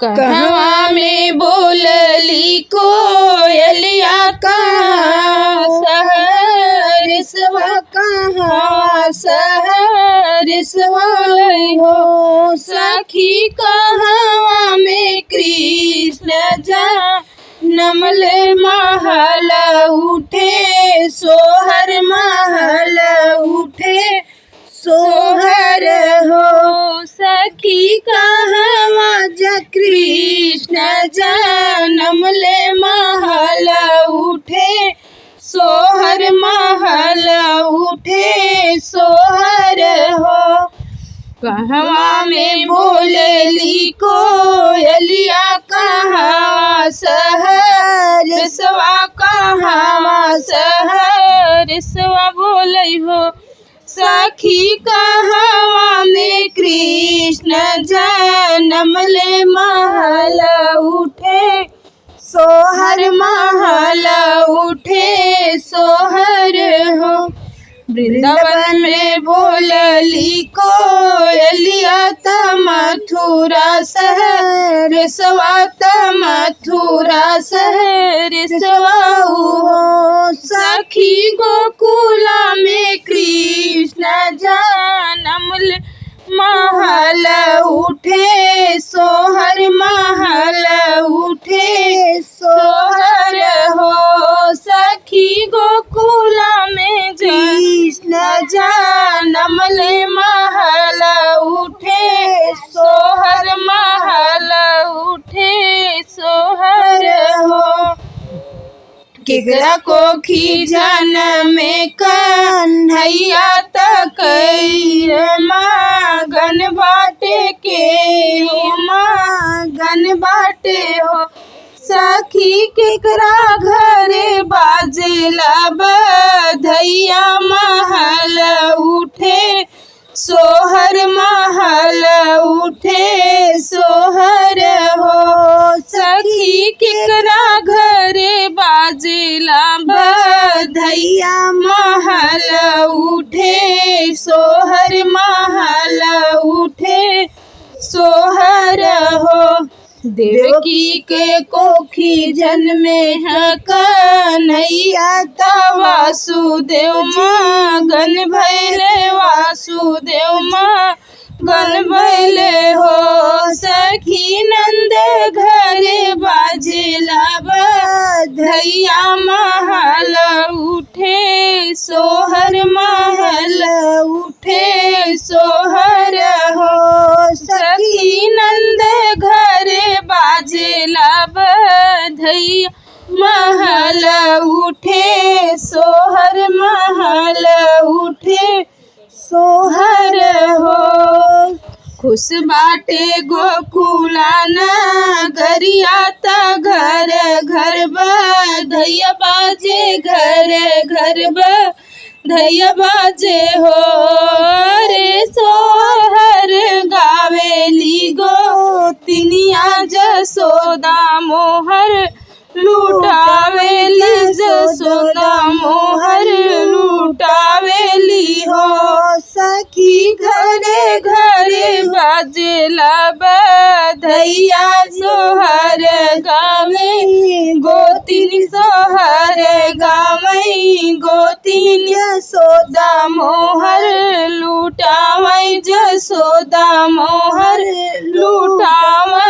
कहवा में बोलली कोयलिया कहाँ सहरिसवा कहाँ सहरिसवा हो सखी कहवा में कृष्ण जनमल महल उठे सोहर महल उठे सोहर हो सखी कहवा कृष्ण जनमल महल उठे सोहर महल उठे सोहर हो कहवा में बोलली कोयलिया कहाँ सहरिसवा कहाँ सहरिसवा बोलै हो सखी कहवा में कृष्ण जनमल महल उठे सोहर महल उठे सोहर हो वृंदावन में बोलली कोयलिया त मथुरा सहरिसवा त मथुरा सहरिसवा हो सखी गोकुला में कृष्ण जनमल महल उठे सोहर महल उठे सोहर हो सखी गोकुला में कृष्ण जनमल महल उठे सोहर महल उठे सोहर हो केकरा कोखी जन में कन्हैया तकैर मगन बाटे के मगन बाटे हो सखी केकरा घरे बाजेला बधैया महल उठे सोहर महल उठे सोहर हो सखी केकरा घरे बाजेला बधैया महल उठे सोहर महल उठे सोहर हो देवकी के कोखी जन्मे है कन्हैया त वासुदेव मगन भैले वासुदेव मगन भैले हो सखी नंद घरे बाजेला बधैया महल उठे सोहर महल उठे सोहर हो सखी नंद घरे बाजेला बधैया महल उठे सोहर महल उठे सोहर हो खुश बाटे गोकुला नगरिया त घर घर बधैया बाजे घर घर बधैया बाजे हो रे सोहर गावेली गोतिनिया जसोदा मोहर लुटावेली जसोदा मोहर लुटावेली हो सखी घरे घरे बाजेला बधैया सोहर गावे गोतिनी सोहर गावे गोतिनी जसोदा मोहर लुटावे जसोदा मोहर लुटा